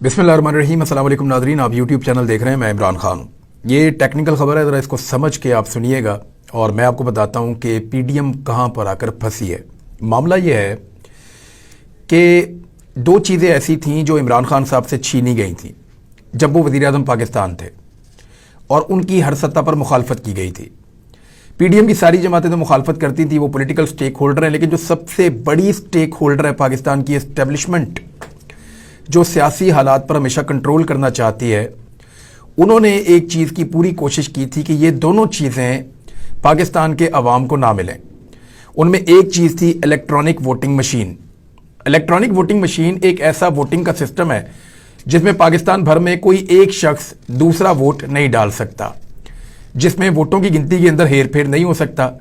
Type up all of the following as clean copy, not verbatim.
बिस्मिल्लाहिर्रहमानिर्रहीम। अस्सलाम वालेकुम नाज़रीन, आप यूट्यूब चैनल देख रहे हैं। मैं इमरान खान हूँ। ये टेक्निकल खबर है, ज़रा इसको समझ के आप सुनिएगा और मैं आपको बताता हूँ कि पीडीएम कहाँ पर आकर फंसी है। मामला ये है कि दो चीज़ें ऐसी थीं जो इमरान खान साहब से छीनी गई थी जब वो वज़ीर आज़म पाकिस्तान थे और उनकी हर सतह पर मुखालफत की गई थी। पीडीएम की सारी जमातें तो मुखालफत करती थी, वो पॉलिटिकल स्टेक होल्डर हैं, लेकिन जो सबसे बड़ी स्टेक होल्डर है पाकिस्तान की एस्टेब्लिशमेंट, जो सियासी हालात पर हमेशा कंट्रोल करना चाहती है, उन्होंने एक चीज़ की पूरी कोशिश की थी कि ये दोनों चीज़ें पाकिस्तान के अवाम को ना मिलें। उनमें एक चीज़ थी electronic voting machine. Electronic voting machine एक ऐसा वोटिंग का सिस्टम है जिसमें पाकिस्तान भर में कोई एक शख्स दूसरा वोट नहीं डाल सकता, जिसमें वोटों की गिनती के अंदर हेर फेर नहीं हो सकता,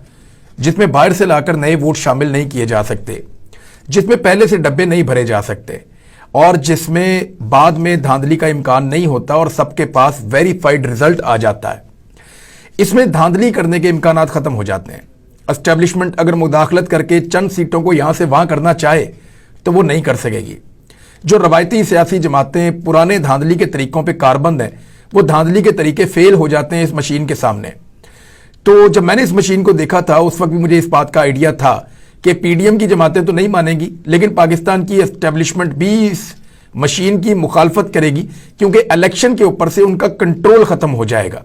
जिसमें बाहर से लाकर नए वोट शामिल नहीं किए जा सकते, जिसमें पहले से डब्बे नहीं भरे जा सकते और जिसमें बाद में धांधली का इम्कान नहीं होता और सबके पास वेरीफाइड रिजल्ट आ जाता है। इसमें धांधली करने के इम्कानात खत्म हो जाते हैं। एस्टेब्लिशमेंट अगर मुदाखलत करके चंद सीटों को यहां से वहां करना चाहे तो वो नहीं कर सकेगी। जो रवायती सियासी जमातें पुराने धांधली के तरीकों पर कारबंद हैं, वो धांधली के तरीके फेल हो जाते हैं इस मशीन के सामने। तो जब मैंने इस मशीन को देखा था उस वक्त भी मुझे इस बात का आइडिया था कि पीडीएम की जमातें तो नहीं मानेंगी, लेकिन पाकिस्तान की एस्टेब्लिशमेंट भी इस मशीन की मुखालफत करेगी, क्योंकि इलेक्शन के ऊपर से उनका कंट्रोल खत्म हो जाएगा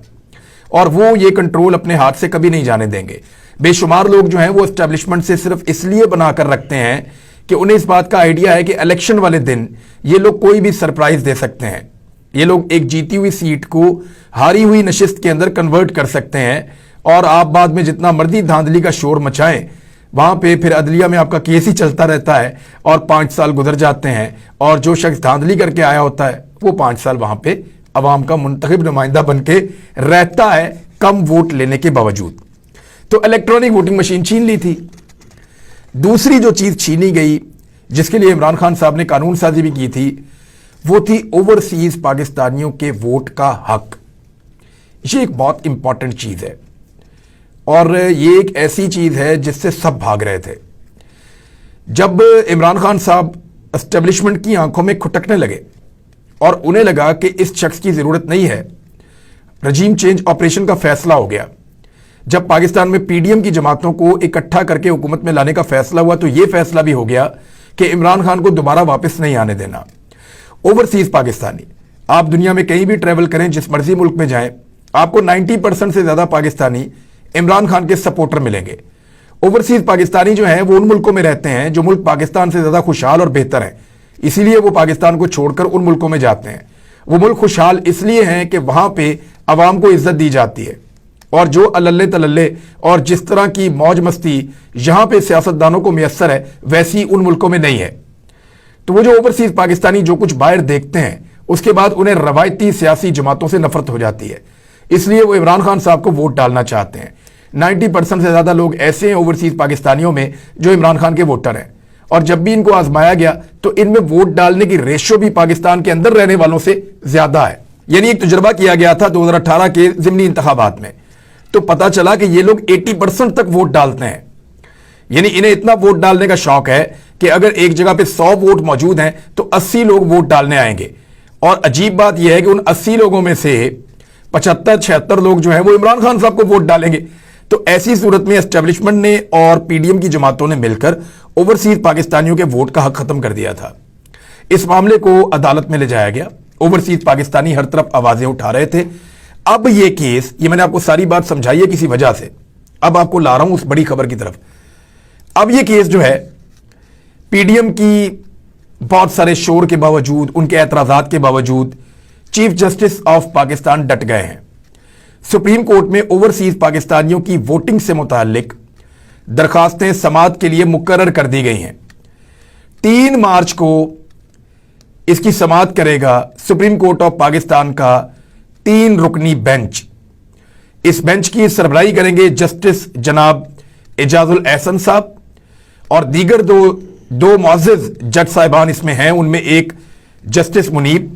और वो ये कंट्रोल अपने हाथ से कभी नहीं जाने देंगे। बेशुमार लोग जो हैं वो एस्टेब्लिशमेंट से सिर्फ इसलिए बनाकर रखते हैं कि उन्हें इस बात का आइडिया है कि इलेक्शन वाले दिन ये लोग कोई भी सरप्राइज दे सकते हैं। ये लोग एक जीती हुई सीट को हारी हुई नशिस्त के अंदर कन्वर्ट कर सकते हैं और आप बाद में जितना मर्जी धांधली का शोर मचाएं, वहां पे फिर अदलिया में आपका केस ही चलता रहता है और 5 साल गुजर जाते हैं और जो शख्स धांधली करके आया होता है वो 5 साल वहां पे अवाम का मुंतखब नुमाइंदा बन के रहता है, कम वोट लेने के बावजूद। तो इलेक्ट्रॉनिक वोटिंग मशीन छीन ली थी। दूसरी जो चीज छीनी गई, जिसके लिए इमरान खान साहब ने कानून साजी भी की थी, वो थी ओवरसीज पाकिस्तानियों के वोट का हक। ये एक बहुत इंपॉर्टेंट चीज है और ये एक ऐसी चीज है जिससे सब भाग रहे थे। जब इमरान खान साहब एस्टेब्लिशमेंट की आंखों में खुटकने लगे और उन्हें लगा कि इस शख्स की जरूरत नहीं है, रजीम चेंज ऑपरेशन का फैसला हो गया। जब पाकिस्तान में पीडीएम की जमातों को इकट्ठा करके हुकूमत में लाने का फैसला हुआ तो यह फैसला भी हो गया कि इमरान खान को दोबारा वापस नहीं आने देना। ओवरसीज पाकिस्तानी, आप दुनिया में कहीं भी ट्रेवल करें, जिस मर्जी मुल्क में जाएं, आपको 90% से ज्यादा पाकिस्तानी इमरान खान के सपोर्टर मिलेंगे। ओवरसीज पाकिस्तानी जो हैं वो उन मुल्कों में रहते हैं जो मुल्क पाकिस्तान से ज्यादा खुशहाल और बेहतर हैं, इसीलिए वो पाकिस्तान को छोड़कर उन मुल्कों में जाते हैं। वो मुल्क खुशहाल इसलिए हैं कि वहां पे अवाम को इज्जत दी जाती है और जो अल्ले तलल्ले और जिस तरह की मौज मस्ती यहां पे सियासतदानों को मैसर है वैसी उन मुल्कों में नहीं है। तो वो जो ओवरसीज पाकिस्तानी जो कुछ बाहर देखते हैं उसके बाद उन्हें रवायती सियासी जमातों से नफरत हो जाती है, इसलिए वो इमरान खान साहब को वोट डालना चाहते हैं। 90% से ज्यादा लोग ऐसे हैं ओवरसीज पाकिस्तानियों में जो इमरान खान के वोटर हैं और जब भी इनको आजमाया गया तो इनमें वोट डालने की रेशो भी पाकिस्तान के अंदर रहने वालों से ज्यादा है। यानी एक तजुर्बा किया गया था 2018 के ज़िमनी इंतखाबात में, तो पता चला कि ये लोग 80% तक वोट डालते हैं। यानी इन्हें इतना वोट डालने का शौक है कि अगर एक जगह पे 100 वोट मौजूद हैं तो 80 लोग वोट डालने आएंगे। और अजीब बात यह है कि उन 80 लोगों में से 75-76 लोग जो हैं वो इमरान खान साहब को वोट डालेंगे। तो ऐसी सूरत में एस्टेब्लिशमेंट ने और पीडीएम की जमातों ने मिलकर ओवरसीज पाकिस्तानियों के वोट का हक खत्म कर दिया था। इस मामले को अदालत में ले जाया गया। ओवरसीज पाकिस्तानी हर तरफ आवाजें उठा रहे थे। अब ये केस, ये मैंने आपको सारी बात समझाई है किसी वजह से, अब आपको ला रहा हूं उस बड़ी खबर की तरफ। अब ये केस जो है पीडीएम की बहुत सारे शोर के बावजूद, उनके एतराजात के बावजूद चीफ जस्टिस ऑफ पाकिस्तान डट गए हैं। सुप्रीम कोर्ट में ओवरसीज पाकिस्तानियों की वोटिंग से मुतालिक दरखास्तें समाअत के लिए मुकर्रर कर दी गई हैं। 3 मार्च को इसकी समाअत करेगा सुप्रीम कोर्ट ऑफ पाकिस्तान का 3 रुकनी बेंच। इस बेंच की सरबराही करेंगे जस्टिस जनाब एजाजुल एहसन साहब और दीगर दो मुअज़्ज़िज़ जज साहिबान इसमें हैं। उनमें एक जस्टिस मुनीब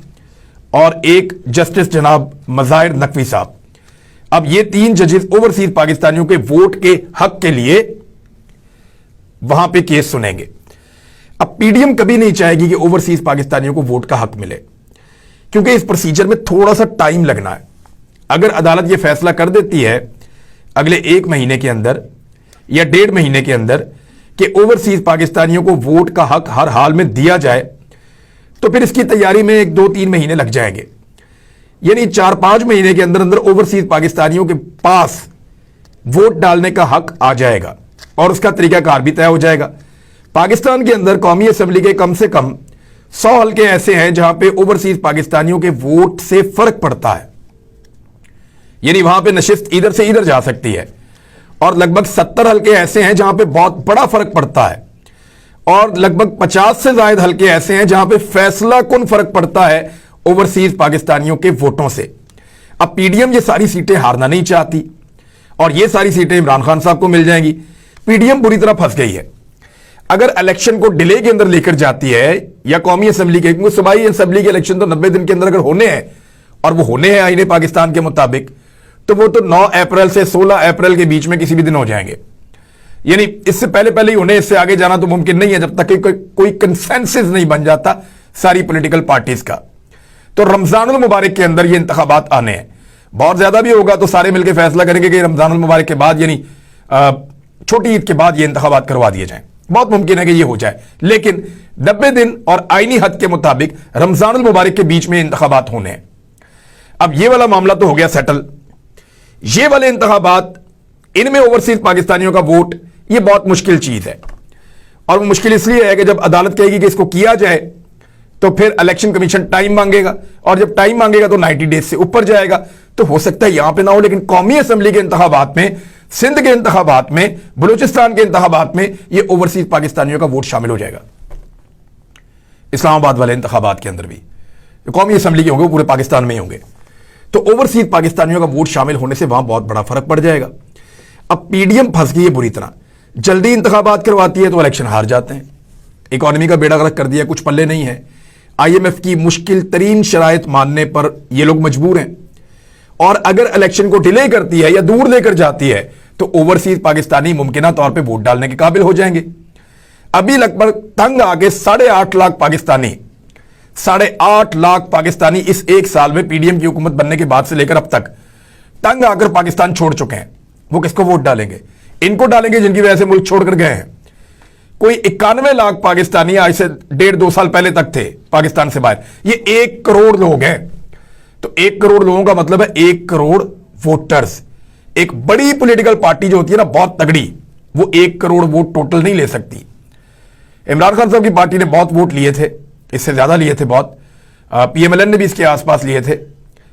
और एक जस्टिस जनाब मज़ाहिर नकवी साहब। अब ये 3 जजेस ओवरसीज पाकिस्तानियों के वोट के हक के लिए वहां पे केस सुनेंगे। अब पीडीएम कभी नहीं चाहेगी कि ओवरसीज पाकिस्तानियों को वोट का हक मिले। क्योंकि इस प्रोसीजर में थोड़ा सा टाइम लगना है। अगर अदालत यह फैसला कर देती है अगले 1 महीने के अंदर या 1.5 महीने के अंदर कि ओवरसीज पाकिस्तानियों को वोट का हक हर हाल में दिया जाए, तो फिर इसकी तैयारी में 1, 2, 3 महीने लग जाएंगे। यानी 4-5 महीने के अंदर अंदर ओवरसीज पाकिस्तानियों के पास वोट डालने का हक आ जाएगा और उसका तरीकाकार भी तय हो जाएगा। पाकिस्तान के अंदर कौमी असेंबली के कम से कम 100 हल्के ऐसे हैं जहां पे ओवरसीज पाकिस्तानियों के वोट से फर्क पड़ता है, यानी वहां पे नशिस्त इधर से इधर जा सकती है। और लगभग 70 हल्के ऐसे हैं जहां पे बहुत बड़ा फर्क पड़ता है और लगभग 50 से ज्यादा हल्के ऐसे हैं जहां पे फैसला कुन फर्क पड़ता है ओवरसीज पाकिस्तानियों के वोटों से। अब पीडीएम ये सारी सीटें हारना नहीं चाहती और ये सारी सीटें इमरान खान साहब को मिल जाएंगी। पीडीएम बुरी तरह फंस गई है। अगर इलेक्शन को डिले के अंदर लेकर जाती है या कौमी असेंबली के, क्योंकि सूबाई असेंबली के इलेक्शन तो 90 दिन के अंदर अगर होने हैं और वो होने हैं आईने पाकिस्तान के मुताबिक, तो वो तो 9 अप्रैल से 16 अप्रैल के बीच में किसी भी दिन हो जाएंगे। यानी इससे पहले पहले ही उन्हें इससे आगे जाना तो मुमकिन नहीं है जब तक कि कोई कंसेंसस नहीं बन जाता सारी पॉलिटिकल पार्टीज का। तो रमजानुल मुबारक के अंदर ये इंतखाबात आने हैं। बहुत ज्यादा भी होगा तो सारे मिलकर फैसला करेंगे कि रमजानुल मुबारक के बाद यानी छोटी ईद के बाद ये इंतखाबात करवा दिए जाएं। बहुत मुमकिन है कि ये हो जाए, लेकिन 90 दिन और आईनी हद के मुताबिक रमजानुल मुबारक के बीच में इंतखाबात होने हैं। अब ये वाला मामला तो हो गया सेटल। ये वाले इंतखाबात, इनमें ओवरसीज पाकिस्तानियों का वोट, ये बहुत मुश्किल चीज है। और वो मुश्किल इसलिए है कि जब अदालत कहेगी कि इसको किया जाए तो फिर इलेक्शन कमीशन टाइम मांगेगा और जब टाइम मांगेगा तो 90 डेज से ऊपर जाएगा। तो हो सकता है यहां पे ना हो, लेकिन कौमी असेंबली के इंतखाबात में, सिंध के इंतखाबात में, बलूचिस्तान के इंतखाबात में ये ओवरसीज पाकिस्तानियों का वोट शामिल हो जाएगा। इस्लामाबाद वाले इंतखाबात के अंदर भी कौमी असेंबली के होंगे, वो पूरे पाकिस्तान में ही होंगे। तो ओवरसीज पाकिस्तानियों का वोट शामिल होने से वहां बहुत बड़ा फर्क पड़ जाएगा। अब पीडीएम फंस गई है बुरी तरह। जल्दी इंतखाबात करवाती है तो इलेक्शन हार जाते हैं। इकोनॉमी का बेड़ा गर्क कर दिया, कुछ पल्ले नहीं है। आईएमएफ की मुश्किल तरीन शराइत मानने पर ये लोग मजबूर हैं। और अगर इलेक्शन को डिले करती है या दूर लेकर जाती है तो ओवरसीज पाकिस्तानी मुमकिना तौर पे वोट डालने के काबिल हो जाएंगे। अभी लगभग तंग आके 8.5 लाख पाकिस्तानी 8.5 लाख पाकिस्तानी इस 1 साल में पीडीएम की हुकूमत बनने के बाद से लेकर अब तक तंग आकर पाकिस्तान छोड़ चुके हैं। वो किसको वोट डालेंगे? इनको डालेंगे जिनकी वजह से मुल्क छोड़कर गए हैं। कोई 91 लाख पाकिस्तानी आज से 1.5-2 साल पहले तक थे पाकिस्तान से बाहर। ये 1 करोड़ लोग हैं। तो 1 करोड़ लोगों का मतलब है 1 करोड़ वोटर्स। एक बड़ी पॉलिटिकल पार्टी जो होती है ना, बहुत तगड़ी, वो 1 करोड़ वोट टोटल नहीं ले सकती। इमरान खान साहब की पार्टी ने बहुत वोट लिए थे, इससे ज्यादा लिए थे बहुत। पीएमएलएन ने भी इसके आसपास लिए थे,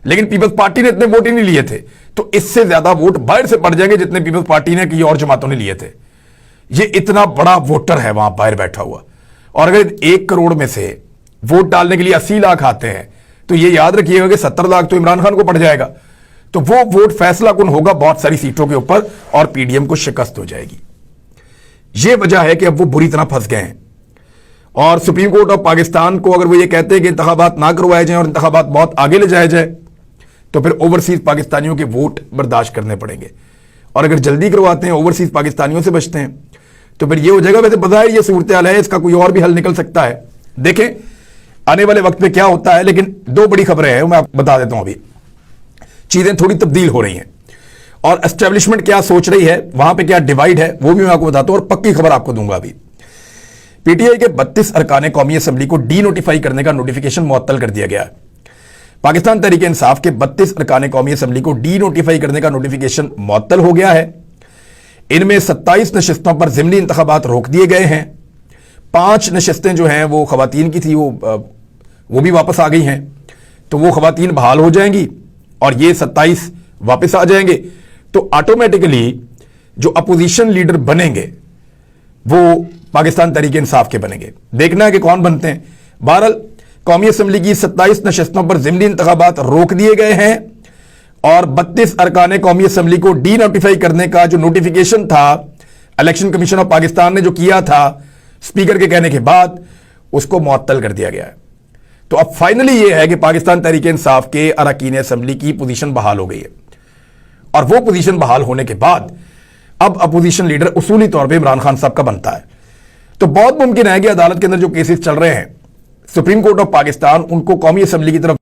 लेकिन पीपल्स पार्टी ने इतने वोट ही नहीं लिए थे। तो इससे ज्यादा वोट बाहर से पड़ जाएंगे जितने पीपल्स पार्टी ने की और जमातों ने लिए थे। ये इतना बड़ा वोटर है वहां बाहर बैठा हुआ। और अगर 1 करोड़ में से वोट डालने के लिए 80 लाख आते हैं तो ये याद रखिएगा कि 70 लाख तो इमरान खान को पड़ जाएगा। तो वो वोट फैसला कुन होगा बहुत सारी सीटों के ऊपर और पीडीएम को शिकस्त हो जाएगी। ये वजह है कि अब वो बुरी तरह फंस गए हैं। और सुप्रीम कोर्ट ऑफ पाकिस्तान को अगर वो ये कहते हैं कि इंतखाबात ना करवाए जाएं और इंतखाबात बहुत आगे ले जाए जाए तो फिर ओवरसीज पाकिस्तानियों के वोट बर्दाश्त करने पड़ेंगे। और अगर जल्दी करवाते हैं, ओवरसीज पाकिस्तानियों से बचते हैं, तो फिर ये हो जाएगा। वैसे पता है ये सूरत हाल है, इसका कोई और भी हल निकल सकता है। देखें आने वाले वक्त में क्या होता है। लेकिन 2 बड़ी खबरें हैं, मैं आपको बता देता हूं। अभी चीजें थोड़ी तब्दील हो रही हैं और एस्टेब्लिशमेंट क्या सोच रही है, वहां पे क्या डिवाइड है, वो भी मैं आपको बताता हूं और पक्की खबर आपको दूंगा। अभी पीटीआई के 32 अरकान कौमी असेंबली को डी नोटिफाई करने का नोटिफिकेशन मुअत्तल कर दिया गया है। पाकिस्तान तहरीक इंसाफ के 32 अरकान कौमी असेंबली को डी नोटिफाई करने का नोटिफिकेशन मुअत्तल हो गया है। इनमें 27 नशिस्तों पर ज़िमनी इंतखाबात रोक दिए गए हैं। 5 नशिस्तें जो हैं वो खवातीन की थी, वो भी वापस आ गई हैं। तो वो खवातीन बहाल हो जाएंगी और ये 27 वापस आ जाएंगे। तो ऑटोमेटिकली जो अपोजिशन लीडर बनेंगे वो पाकिस्तान तहरीक इंसाफ के बनेंगे। देखना है कि कौन बनते हैं। बहरहाल कौमी असेंबली की 27 नशिस्तों पर ज़िमनी इंतखाबात रोक दिए गए हैं और 32 अरकान कौमी असेंबली को डी नोटिफाई करने का जो नोटिफिकेशन था इलेक्शन कमीशन ऑफ पाकिस्तान ने जो किया था स्पीकर के कहने के बाद, उसको मुअत्तल कर दिया गया है। तो अब फाइनली ये है कि पाकिस्तान तहरीक इंसाफ के अरकान असेंबली की पोजीशन बहाल हो गई है। और वो पोजीशन बहाल होने के बाद अब अपोजिशन लीडर उसूली तौर पे इमरान खान साहब का बनता है। तो बहुत मुमकिन है कि अदालत के अंदर जो केसेस चल रहे हैं, सुप्रीम कोर्ट ऑफ पाकिस्तान उनको कौमी असेंबली की तरफ